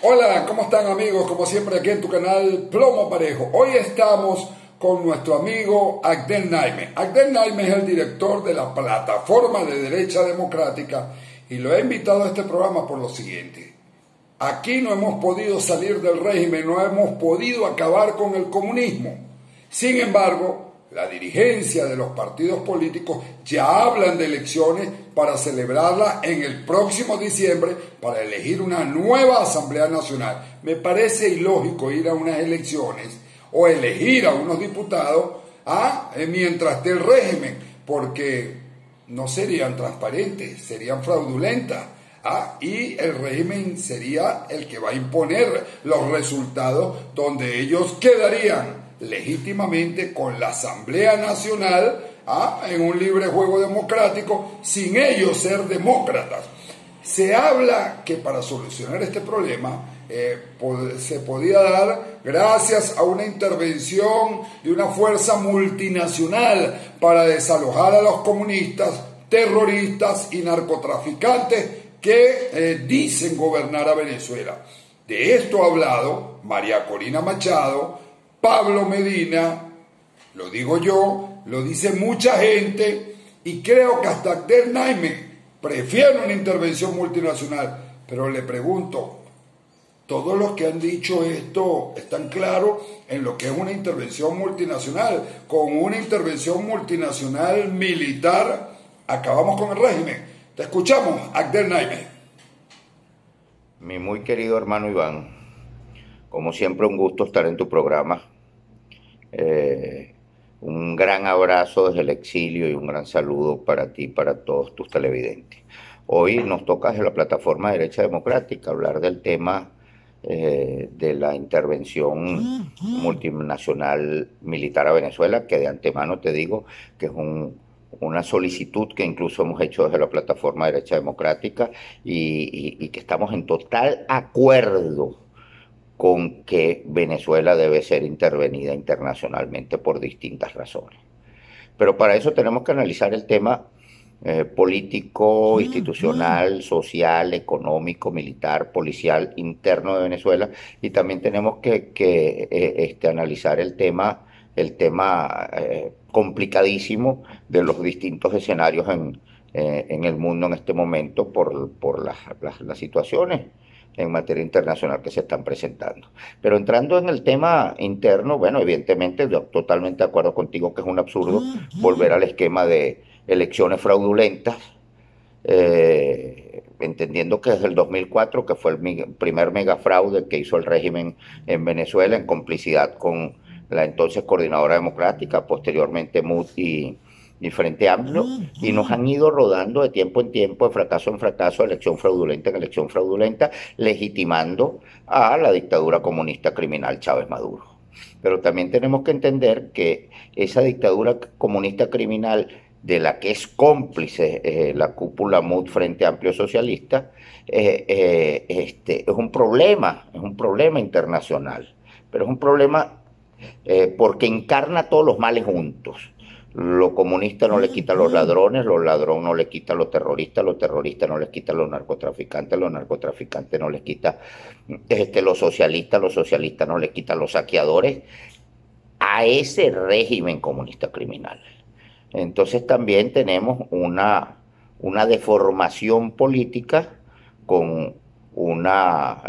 Hola, ¿cómo están amigos? Como siempre aquí en tu canal Plomo Parejo. Hoy estamos con nuestro amigo Abdel Naime. Abdel Naime es el director de la Plataforma de Derecha Democrática y lo he invitado a este programa por lo siguiente. Aquí no hemos podido salir del régimen, no hemos podido acabar con el comunismo. Sin embargo, la dirigencia de los partidos políticos ya hablan de elecciones para celebrarla en el próximo diciembre para elegir una nueva Asamblea Nacional. Me parece ilógico ir a unas elecciones o elegir a unos diputados mientras esté el régimen, porque no serían transparentes, serían fraudulentas. Y el régimen sería el que va a imponer los resultados donde ellos quedarían legítimamente con la Asamblea Nacional en un libre juego democrático sin ellos ser demócratas. Se habla que para solucionar este problema se podía dar gracias a una intervención de una fuerza multinacional para desalojar a los comunistas, terroristas y narcotraficantes que dicen gobernar a Venezuela. De esto ha hablado María Corina Machado, Pablo Medina, lo digo yo, lo dice mucha gente, y creo que hasta Abdel Naime prefiere una intervención multinacional. Pero le pregunto, ¿todos los que han dicho esto están claros en lo que es una intervención multinacional? Con una intervención multinacional militar acabamos con el régimen. Te escuchamos, Abdel Naime. Mi muy querido hermano Iván, como siempre un gusto estar en tu programa. Un gran abrazo desde el exilio y un gran saludo para ti y para todos tus televidentes. Hoy nos toca desde la Plataforma de Derecha Democrática hablar del tema de la intervención multinacional militar a Venezuela, que de antemano te digo que es una solicitud que incluso hemos hecho desde la Plataforma de Derecha Democrática y que estamos en total acuerdo con que Venezuela debe ser intervenida internacionalmente por distintas razones. Pero para eso tenemos que analizar el tema político, institucional, social, económico, militar, policial, interno de Venezuela, y también tenemos que analizar el tema complicadísimo de los distintos escenarios en el mundo en este momento por las situaciones en materia internacional que se están presentando. Pero entrando en el tema interno, bueno, evidentemente yo totalmente de acuerdo contigo que es un absurdo volver al esquema de elecciones fraudulentas, entendiendo que desde el 2004, que fue el primer megafraude que hizo el régimen en Venezuela en complicidad con la entonces Coordinadora Democrática, posteriormente MUD y Frente Amplio, y nos han ido rodando de tiempo en tiempo, de fracaso en fracaso, elección fraudulenta en elección fraudulenta, legitimando a la dictadura comunista criminal Chávez Maduro. Pero también tenemos que entender que esa dictadura comunista criminal de la que es cómplice la cúpula MUD Frente Amplio Socialista, es un problema internacional, pero es un problema porque encarna todos los males juntos. Lo comunista no le quita a los ladrones no le quita a los terroristas no les quita a los narcotraficantes no les quita los socialistas no les quita a los saqueadores, a ese régimen comunista criminal. Entonces también tenemos una deformación política con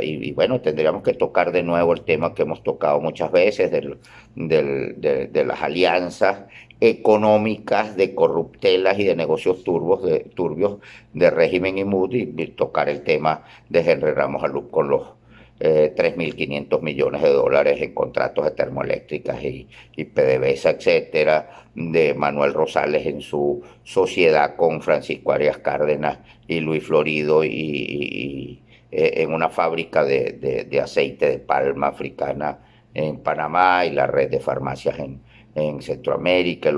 y bueno, tendríamos que tocar de nuevo el tema que hemos tocado muchas veces de las alianzas económicas, de corruptelas y de negocios turbios de régimen y MUD, y tocar el tema de Henry Ramos Alup con los 3.500 millones de dólares en contratos de termoeléctricas y PDVSA, etcétera, de Manuel Rosales en su sociedad con Francisco Arias Cárdenas y Luis Florido en una fábrica de aceite de palma africana en Panamá y la red de farmacias en Centroamérica,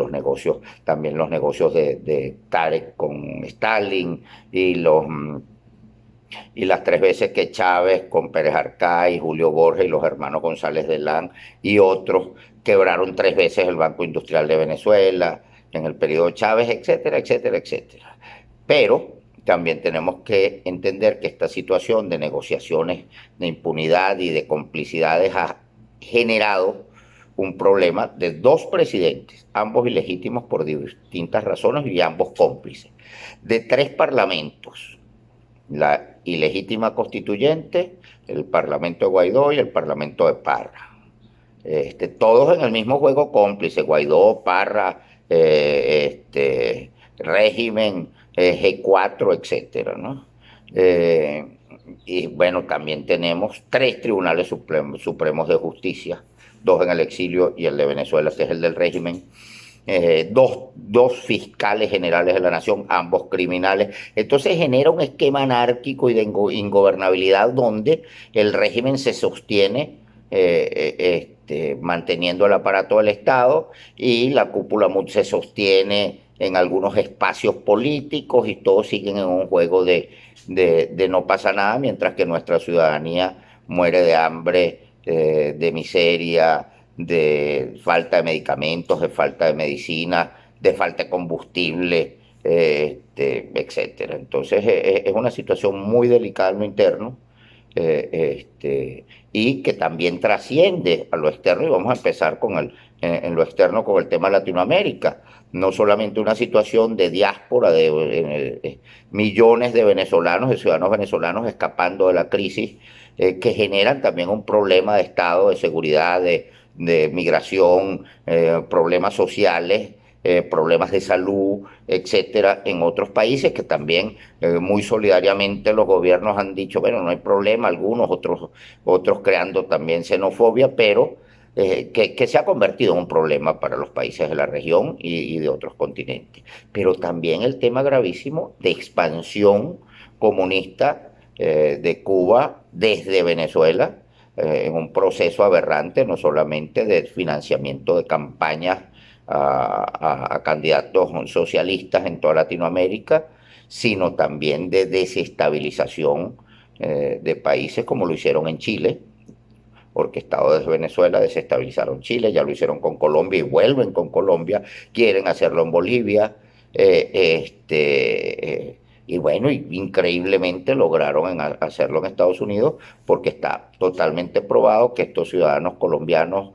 también los negocios de Tarek con Stalin y las 3 veces que Chávez con Pérez Arcay, Julio Borges y los hermanos González Delán y otros quebraron 3 veces el Banco Industrial de Venezuela en el periodo Chávez, etcétera, etcétera, etcétera. Pero también tenemos que entender que esta situación de negociaciones de impunidad y de complicidades ha generado un problema de dos presidentes, ambos ilegítimos por distintas razones y ambos cómplices, de tres parlamentos, la ilegítima constituyente, el parlamento de Guaidó y el parlamento de Parra. Todos en el mismo juego cómplice, Guaidó, Parra, régimen, G4, etcétera, ¿no? Y bueno, también tenemos tres tribunales supremos de justicia, dos en el exilio y el de Venezuela, que es el del régimen, dos fiscales generales de la nación, ambos criminales. Entonces genera un esquema anárquico y de ingobernabilidad donde el régimen se sostiene manteniendo el aparato del Estado y la cúpula se sostiene en algunos espacios políticos y todos siguen en un juego de no pasa nada, mientras que nuestra ciudadanía muere de hambre, de miseria, de falta de medicamentos, de falta de medicina, de falta de combustible, etcétera. Entonces es una situación muy delicada en lo interno, y que también trasciende a lo externo, y vamos a empezar en lo externo con el tema de Latinoamérica. No solamente una situación de diáspora de millones de venezolanos, de ciudadanos venezolanos escapando de la crisis, que generan también un problema de Estado, de seguridad, de migración, problemas sociales, problemas de salud, etcétera, en otros países que también muy solidariamente los gobiernos han dicho, bueno, no hay problema, algunos, otros creando también xenofobia, pero que se ha convertido en un problema para los países de la región y de otros continentes. Pero también el tema gravísimo de expansión comunista de Cuba desde Venezuela, en un proceso aberrante, no solamente de financiamiento de campañas a candidatos socialistas en toda Latinoamérica, sino también de desestabilización de países como lo hicieron en Chile, porque Estado de Venezuela desestabilizaron Chile, ya lo hicieron con Colombia y vuelven con Colombia, quieren hacerlo en Bolivia, y bueno, increíblemente lograron hacerlo en Estados Unidos, porque está totalmente probado que estos ciudadanos colombianos,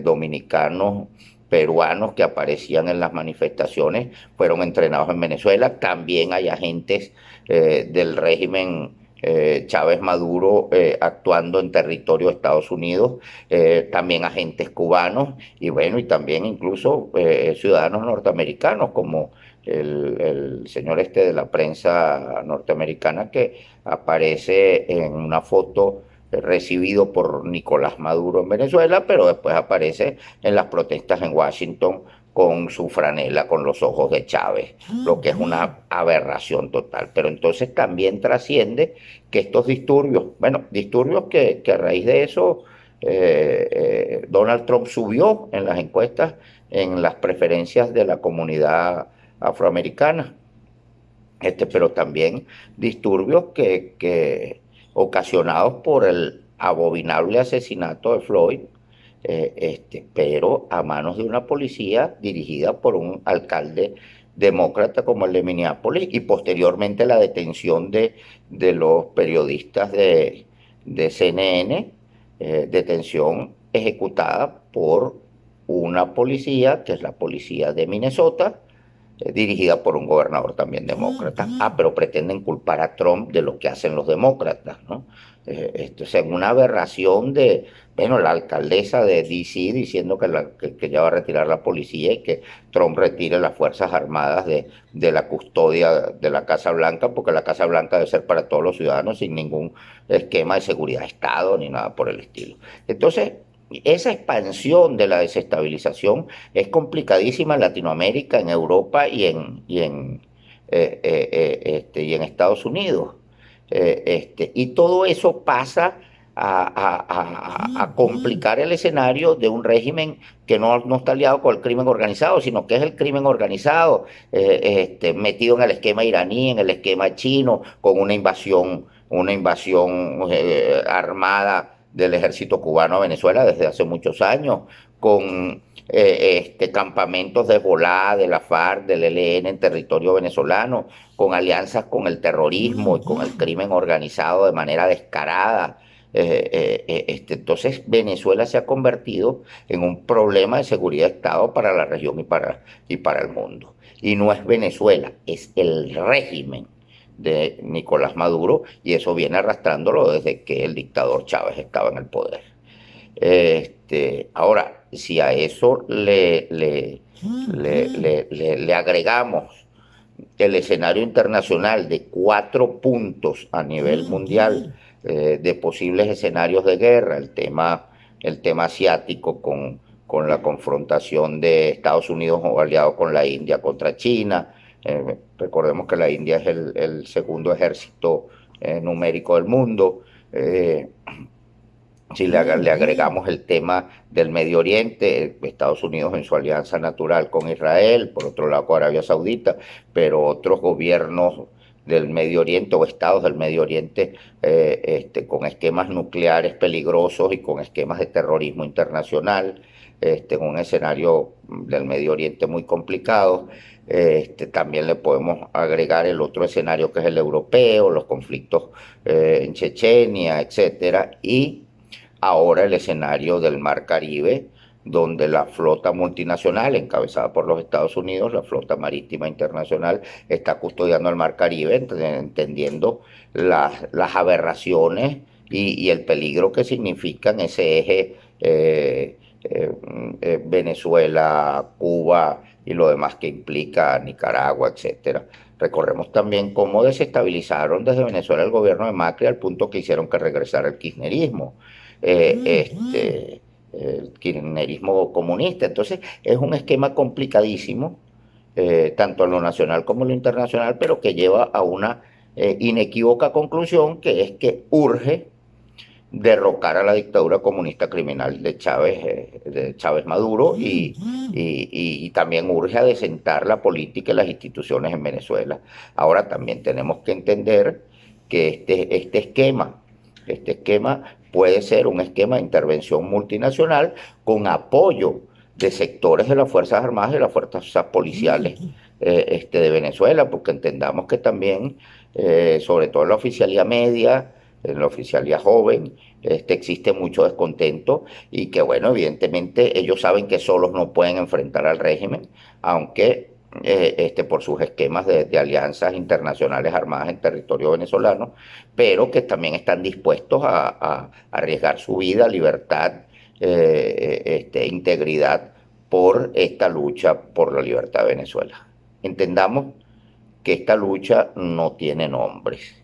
dominicanos, peruanos que aparecían en las manifestaciones fueron entrenados en Venezuela. También hay agentes del régimen Chávez Maduro actuando en territorio de Estados Unidos, también agentes cubanos y bueno, y también incluso ciudadanos norteamericanos como el señor de la prensa norteamericana que aparece en una foto recibido por Nicolás Maduro en Venezuela, pero después aparece en las protestas en Washington con su franela con los ojos de Chávez, lo que es una aberración total. Pero entonces también trasciende que estos disturbios, bueno, disturbios que a raíz de eso Donald Trump subió en las encuestas en las preferencias de la comunidad afroamericana, pero también disturbios ocasionados por el abominable asesinato de Floyd, pero a manos de una policía dirigida por un alcalde demócrata como el de Minneapolis, y posteriormente la detención de los periodistas de CNN, detención ejecutada por una policía, que es la policía de Minnesota, dirigida por un gobernador también demócrata. Pero pretenden culpar a Trump de lo que hacen los demócratas, ¿no? Esto es una aberración de, bueno, la alcaldesa de D.C. diciendo que ya va a retirar la policía y que Trump retire las Fuerzas Armadas de la custodia de la Casa Blanca, porque la Casa Blanca debe ser para todos los ciudadanos sin ningún esquema de seguridad de Estado ni nada por el estilo. Entonces, esa expansión de la desestabilización es complicadísima en Latinoamérica, en Europa y en Estados Unidos. Y todo eso pasa a complicar el escenario de un régimen que no está aliado con el crimen organizado, sino que es el crimen organizado, metido en el esquema iraní, en el esquema chino, con una invasión armada del ejército cubano a Venezuela desde hace muchos años, con campamentos de Hezbolá, de la FARC, del ELN en territorio venezolano, con alianzas con el terrorismo y con el crimen organizado de manera descarada. Entonces Venezuela se ha convertido en un problema de seguridad de Estado para la región y para el mundo. Y no es Venezuela, es el régimen de Nicolás Maduro, y eso viene arrastrándolo desde que el dictador Chávez estaba en el poder. Ahora, si a eso le agregamos el escenario internacional de 4 puntos a nivel mundial, de posibles escenarios de guerra, el tema asiático con la confrontación de Estados Unidos o aliado con la India contra China. Recordemos que la India es el segundo ejército numérico del mundo. Si le agregamos el tema del Medio Oriente, Estados Unidos en su alianza natural con Israel, por otro lado con Arabia Saudita, pero otros gobiernos del Medio Oriente o estados del Medio Oriente con esquemas nucleares peligrosos y con esquemas de terrorismo internacional, en un escenario del Medio Oriente muy complicado. También le podemos agregar el otro escenario que es el europeo, los conflictos en Chechenia, etcétera, y ahora el escenario del Mar Caribe, donde la flota multinacional, encabezada por los Estados Unidos, la flota marítima internacional, está custodiando el Mar Caribe, entendiendo las aberraciones y el peligro que significan ese eje Venezuela, Cuba y lo demás que implica Nicaragua, etcétera. Recordemos también cómo desestabilizaron desde Venezuela el gobierno de Macri al punto que hicieron que regresara el kirchnerismo. El kirchnerismo comunista. Entonces es un esquema complicadísimo, tanto en lo nacional como en lo internacional, pero que lleva a una inequívoca conclusión, que es que urge derrocar a la dictadura comunista criminal de Chávez Maduro, y también urge a desentar la política y las instituciones en Venezuela. Ahora también tenemos que entender que este esquema puede ser un esquema de intervención multinacional con apoyo de sectores de las Fuerzas Armadas y de las fuerzas policiales de Venezuela, porque entendamos que también, sobre todo en la oficialía media, en la oficialía joven, existe mucho descontento, y que, bueno, evidentemente ellos saben que solos no pueden enfrentar al régimen, aunque por sus esquemas de alianzas internacionales armadas en territorio venezolano, pero que también están dispuestos a arriesgar su vida, libertad, integridad por esta lucha por la libertad de Venezuela. Entendamos que esta lucha no tiene nombres.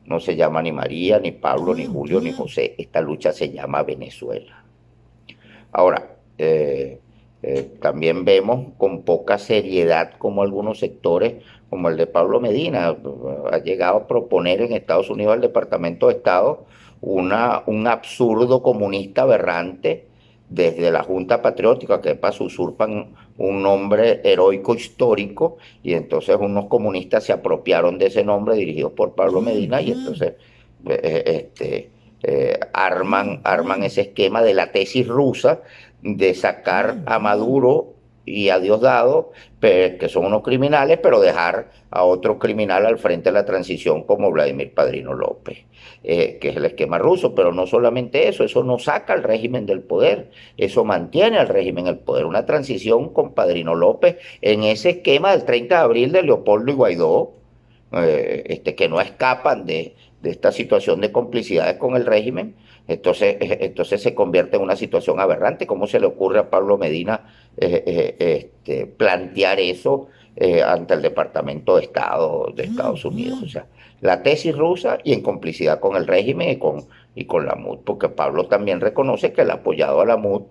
No se llama ni María, ni Pablo, ni Julio, ni José. Esta lucha se llama Venezuela. Ahora, también vemos con poca seriedad como algunos sectores, como el de Pablo Medina, ha llegado a proponer en Estados Unidos al Departamento de Estado un absurdo comunista aberrante desde la Junta Patriótica, que de paso usurpan un nombre heroico histórico, y entonces unos comunistas se apropiaron de ese nombre dirigidos por Pablo Medina, y entonces arman ese esquema de la tesis rusa de sacar a Maduro y a Diosdado, que son unos criminales, pero dejar a otro criminal al frente de la transición como Vladimir Padrino López, que es el esquema ruso. Pero no solamente eso no saca al régimen del poder, eso mantiene al régimen en el poder. Una transición con Padrino López en ese esquema del 30 de abril de Leopoldo y Guaidó, que no escapan de esta situación de complicidades con el régimen. Entonces se convierte en una situación aberrante. ¿Cómo se le ocurre a Pablo Medina plantear eso ante el Departamento de Estado de Estados Unidos? O sea, la tesis rusa y en complicidad con el régimen y con la MUD, porque Pablo también reconoce que él ha apoyado a la MUD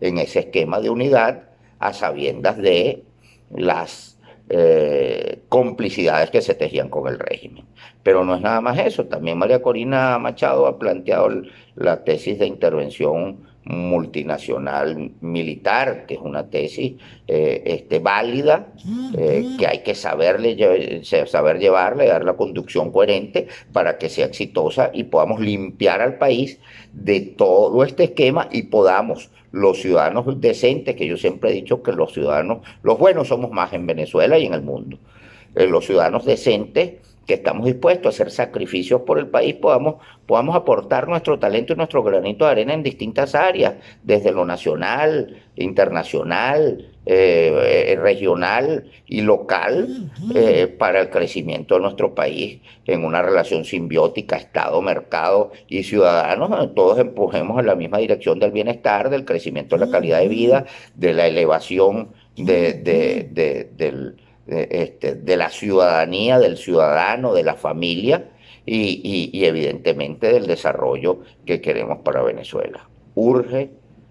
en ese esquema de unidad a sabiendas de las complicidades que se tejían con el régimen. Pero no es nada más eso. También María Corina Machado ha planteado la tesis de intervención multinacional militar, que es una tesis válida, que hay que saber llevarle, dar la conducción coherente para que sea exitosa y podamos limpiar al país de todo este esquema y podamos, los ciudadanos decentes, que yo siempre he dicho que los ciudadanos, los buenos somos más en Venezuela y en el mundo, los ciudadanos decentes que estamos dispuestos a hacer sacrificios por el país, podamos aportar nuestro talento y nuestro granito de arena en distintas áreas, desde lo nacional, internacional, regional y local, para el crecimiento de nuestro país en una relación simbiótica, Estado, mercado y ciudadanos, donde todos empujemos en la misma dirección del bienestar, del crecimiento de la calidad de vida, de la elevación de la ciudadanía, del ciudadano, de la familia y evidentemente del desarrollo que queremos para Venezuela. Urge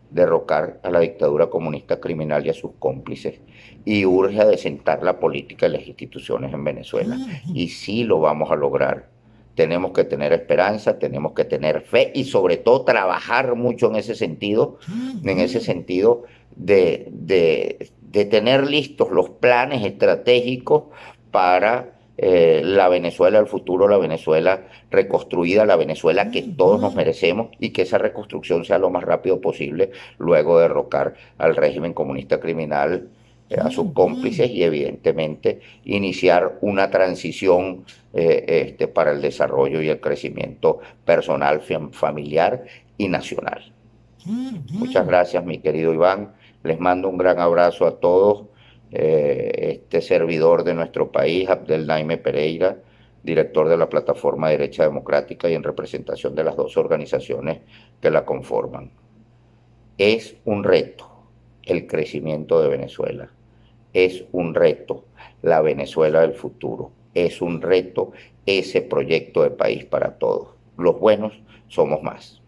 derrocar a la dictadura comunista criminal y a sus cómplices y urge adecentar la política y las instituciones en Venezuela. Y sí lo vamos a lograr. Tenemos que tener esperanza, tenemos que tener fe y sobre todo trabajar mucho en ese sentido de tener listos los planes estratégicos para la Venezuela del futuro, la Venezuela reconstruida, la Venezuela que todos nos merecemos y que esa reconstrucción sea lo más rápido posible luego de derrocar al régimen comunista criminal, a sus cómplices y evidentemente iniciar una transición para el desarrollo y el crecimiento personal, familiar y nacional. Muchas gracias, mi querido Iván. Les mando un gran abrazo a todos. Este servidor de nuestro país, Abdel Naime Pereira, director de la Plataforma Derecha Democrática y en representación de las dos organizaciones que la conforman. Es un reto el crecimiento de Venezuela. Es un reto la Venezuela del futuro. Es un reto ese proyecto de país para todos. Los buenos somos más.